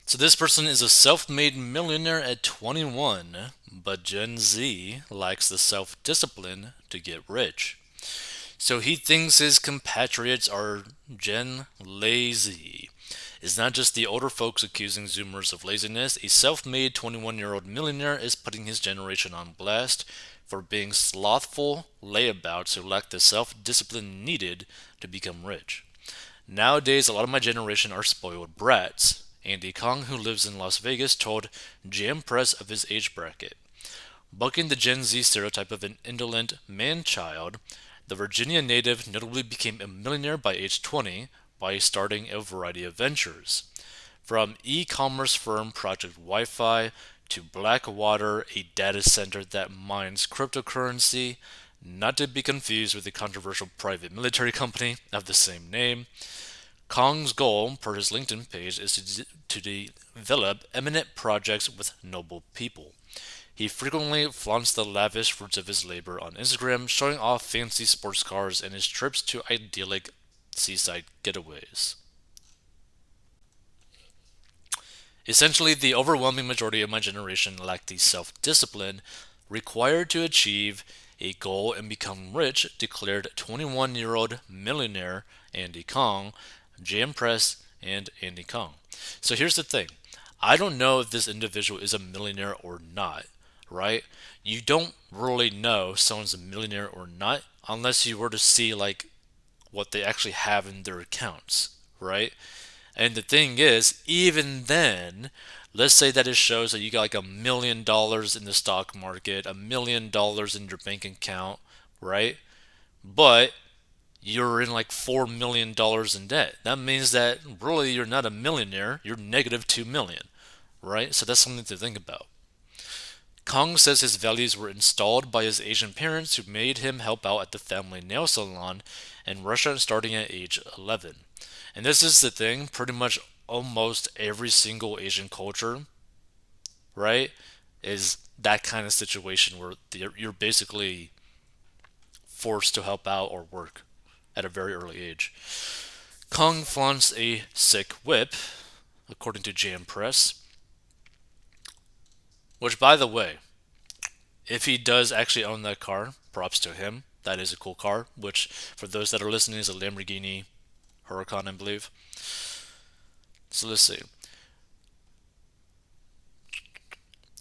So this person is a self-made millionaire at 21, but Gen Z lacks the self-discipline to get rich. So he thinks his compatriots are Gen lazy. It's not just the older folks accusing Zoomers of laziness. A self-made 21-year-old millionaire is putting his generation on blast for being slothful layabouts who lack the self-discipline needed to become rich. Nowadays, a lot of my generation are spoiled brats. Andy Kong, who lives in Las Vegas, told Jam Press of his age bracket. Bucking the Gen Z stereotype of an indolent man child, the Virginia native notably became a millionaire by age 20 by starting a variety of ventures. From e commerce firm Project Wi Fi to Blackwater, a data center that mines cryptocurrency, not to be confused with the controversial private military company of the same name. Kong's goal, per his LinkedIn page, is to develop eminent projects with noble people. He frequently flaunts the lavish fruits of his labor on Instagram, showing off fancy sports cars and his trips to idyllic seaside getaways. Essentially, the overwhelming majority of my generation lacked the self discipline required to achieve a goal and become rich, declared 21-year-old millionaire Andy Kong, JM Press, and Andy Kong. So here's the thing, I don't know if this individual is a millionaire or not, right? You don't really know if someone's a millionaire or not unless you were to see like what they actually have in their accounts, right? And the thing is, even then, let's say that it shows that you got like $1 million in the stock market, $1 million in your bank account, right? But you're in like $4 million in debt. That means that really you're not a millionaire, you're negative 2 million, right? So that's something to think about. Kong says his values were installed by his Asian parents who made him help out at the family nail salon and restaurant starting at age 11. And this is the thing, pretty much almost every single Asian culture, right, is that kind of situation where you're basically forced to help out or work at a very early age. Kong flaunts a sick whip, according to Jam Press, which, by the way, if he does actually own that car, props to him. That is a cool car, which, for those that are listening, is a Lamborghini Huracan, I believe. So let's see.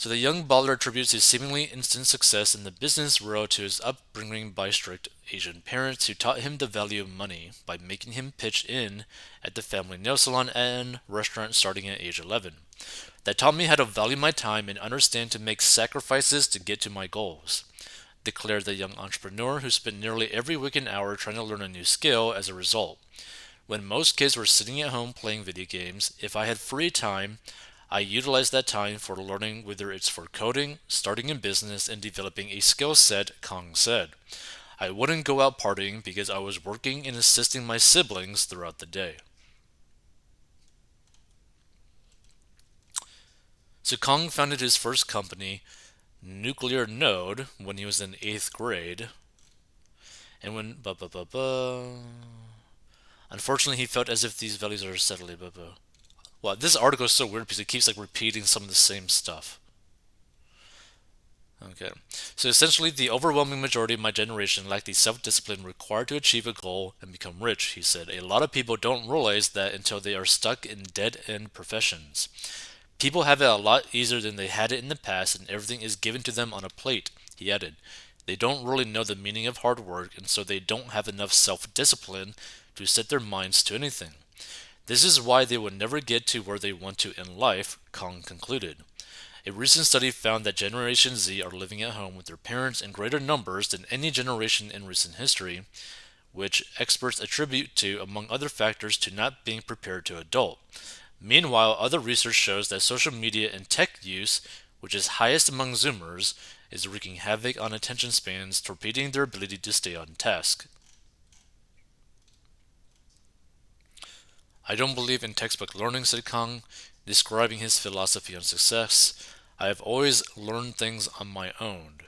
So the young baller attributes his seemingly instant success in the business world to his upbringing by strict Asian parents who taught him the value of money by making him pitch in at the family nail salon and restaurant starting at age 11. That taught me how to value my time and understand to make sacrifices to get to my goals, declared the young entrepreneur who spent nearly every waking hour trying to learn a new skill as a result. When most kids were sitting at home playing video games, if I had free time, I utilized that time for learning, whether it's for coding, starting a business, and developing a skill set, Kong said. I wouldn't go out partying because I was working and assisting my siblings throughout the day. So Kong founded his first company, Nuclear Node, when he was in 8th grade. And when. Unfortunately, he felt as if these values are steadily. Well, this article is so weird because it keeps like repeating some of the same stuff. Okay. So essentially, the overwhelming majority of my generation lack the self discipline required to achieve a goal and become rich, he said. A lot of people don't realize that until they are stuck in dead end professions. People have it a lot easier than they had it in the past, and everything is given to them on a plate, he added. They don't really know the meaning of hard work, and so they don't have enough self discipline to set their minds to anything. This is why they will never get to where they want to in life, Kong concluded. A recent study found that Generation Z are living at home with their parents in greater numbers than any generation in recent history, which experts attribute to, among other factors, to not being prepared to adult. Meanwhile, other research shows that social media and tech use, which is highest among Zoomers, is wreaking havoc on attention spans, torpedoing their ability to stay on task. I don't believe in textbook learning, said Kong, describing his philosophy on success. I have always learned things on my own.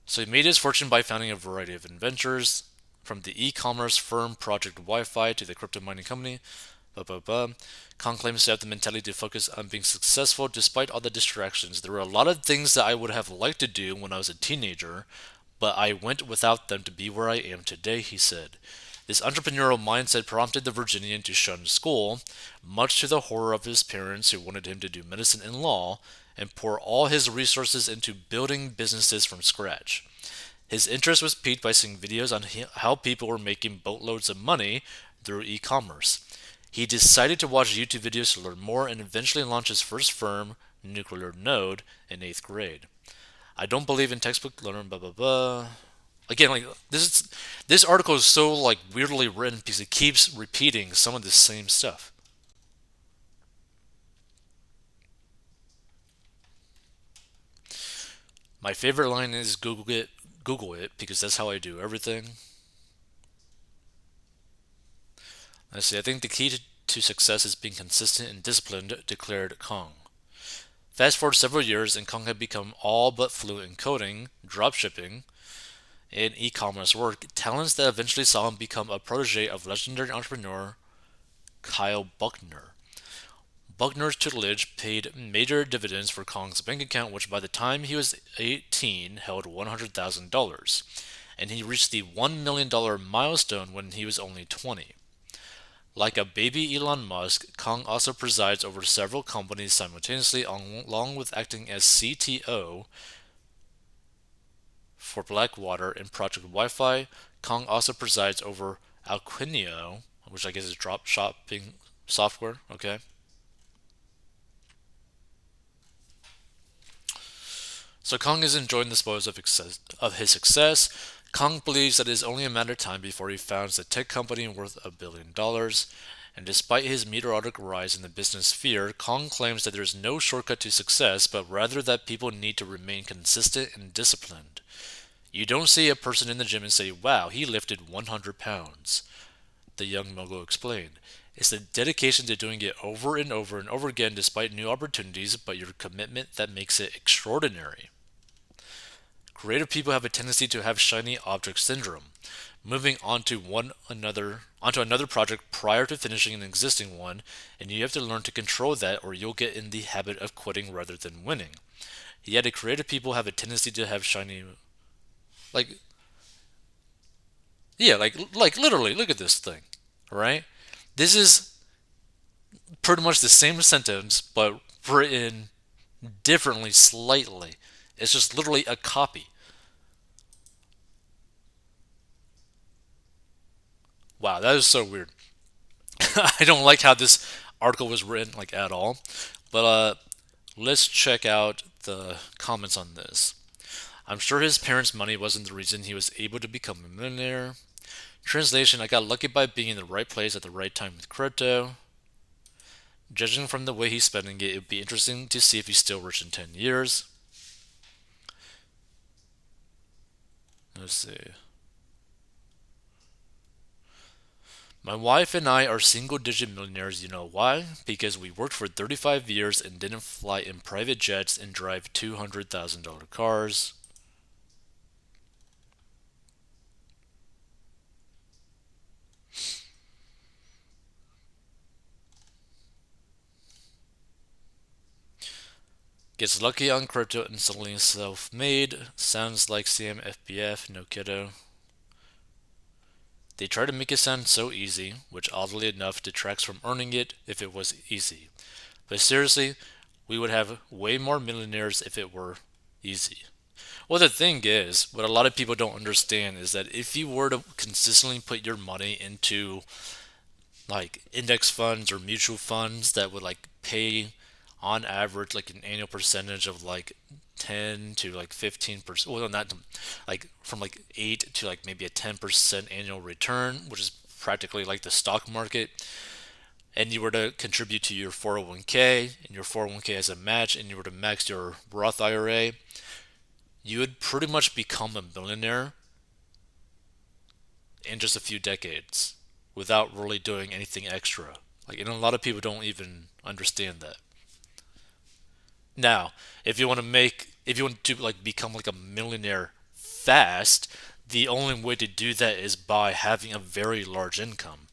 So he made his fortune by founding a variety of ventures, From the e-commerce firm Project Wi-Fi to the crypto mining company, blah blah blah. Kong claims to have the mentality to focus on being successful despite all the distractions. There were a lot of things that I would have liked to do when I was a teenager, but I went without them to be where I am today, he said. This entrepreneurial mindset prompted the Virginian to shun school, much to the horror of his parents who wanted him to do medicine and law, and pour all his resources into building businesses from scratch. His interest was piqued by seeing videos on how people were making boatloads of money through e commerce. He decided to watch YouTube videos to learn more and eventually launch his first firm, Nuclear Node, in 8th grade. I don't believe in textbook learning, blah blah blah. Again, like this article is so like weirdly written because it keeps repeating some of the same stuff. My favorite line is Google it because that's how I do everything. I see. I think the key to success is being consistent and disciplined, declared Kong. Fast forward several years, and Kong had become all but fluent in coding, dropshipping, and e-commerce work, talents that eventually saw him become a protege of legendary entrepreneur Kyle Buckner. Buckner's tutelage paid major dividends for Kong's bank account, which by the time he was 18 held $100,000, and he reached the $1 million milestone when he was only 20. Like a baby Elon Musk, Kong also presides over several companies simultaneously, along with acting as CTO for Blackwater and Project Wi-Fi. Kong also presides over Alquinio, which I guess is drop shopping software. Okay. So Kong is enjoying the spoils of his success. Kong believes that it is only a matter of time before he founds a tech company worth $1 billion. And despite his meteoric rise in the business sphere, Kong claims that there is no shortcut to success, but rather that people need to remain consistent and disciplined. You don't see a person in the gym and say, wow, he lifted 100 pounds, the young mogul explained. It's the dedication to doing it over and over and over again despite new opportunities, but your commitment that makes it extraordinary. Creative people have a tendency to have shiny object syndrome, moving onto another project prior to finishing an existing one, and you have to learn to control that or you'll get in the habit of quitting rather than winning. Yet creative people have a tendency to have shiny like yeah, like literally look at this thing. Right? This is pretty much the same sentence but written differently slightly. It's just literally a copy. Wow, that is so weird. I don't like how this article was written like at all. But let's check out the comments on this. I'm sure his parents' money wasn't the reason he was able to become a millionaire. Translation: I got lucky by being in the right place at the right time with crypto. Judging from the way he's spending it, it would be interesting to see if he's still rich in 10 years. Let's see. My wife and I are single digit millionaires. You know why? Because we worked for 35 years and didn't fly in private jets and drive $200,000 cars. Gets lucky on crypto and suddenly self made. Sounds like Sam FBF, no kiddo. They try to make it sound so easy, which oddly enough detracts from earning it if it was easy. But seriously, we would have way more millionaires if it were easy. Well, the thing is, what a lot of people don't understand is that if you were to consistently put your money into like index funds or mutual funds that would like pay on average like an annual percentage of like 10 to like 15%, well not like from like 8 to like maybe a 10% annual return, which is practically like the stock market, and you were to contribute to your 401k and your 401k as a match and you were to max your Roth IRA, you would pretty much become a millionaire in just a few decades without really doing anything extra. Like, and a lot of people don't even understand that. Now, if you want to like become like a millionaire fast, The only way to do that is by having a very large income.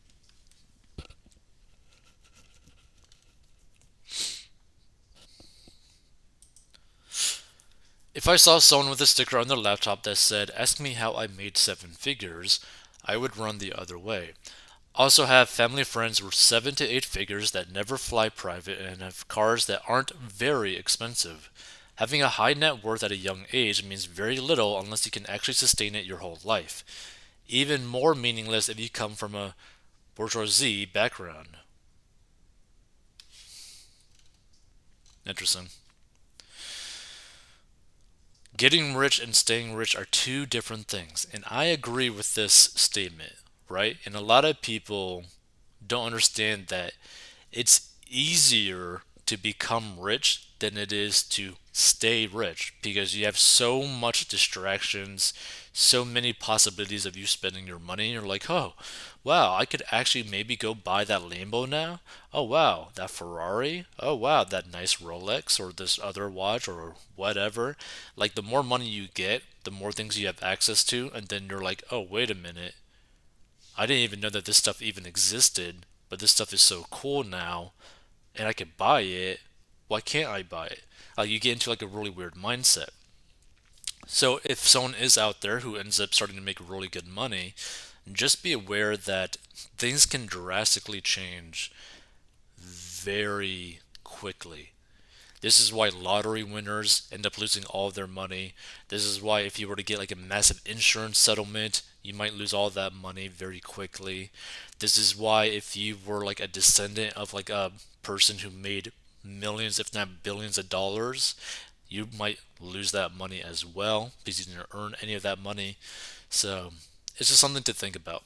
If I saw someone with a sticker on their laptop that said, "Ask me how I made seven figures," I would run the other way. Also have family friends with 7 to 8 figures that never fly private and have cars that aren't very expensive. Having a high net worth at a young age means very little unless you can actually sustain it your whole life. Even more meaningless if you come from a bourgeoisie background. Interesting. Getting rich and staying rich are two different things, and I agree with this statement, right? And a lot of people don't understand that it's easier to become rich than it is to stay rich because you have so much distractions, so many possibilities of you spending your money. You're like, oh, wow, I could actually maybe go buy that Lambo now. Oh, wow, that Ferrari. Oh, wow, that nice Rolex or this other watch or whatever. Like, the more money you get, the more things you have access to. And then you're like, oh, wait a minute. I didn't even know that this stuff even existed, but this stuff is so cool now and I could buy it, why can't I buy it? You get into like a really weird mindset. So if someone is out there who ends up starting to make really good money, just be aware that things can drastically change very quickly. This is why lottery winners end up losing all of their money. This is why if you were to get like a massive insurance settlement, you might lose all that money very quickly. This is why if you were like a descendant of like a person who made millions, if not billions of dollars, you might lose that money as well because you didn't earn any of that money. So it's just something to think about.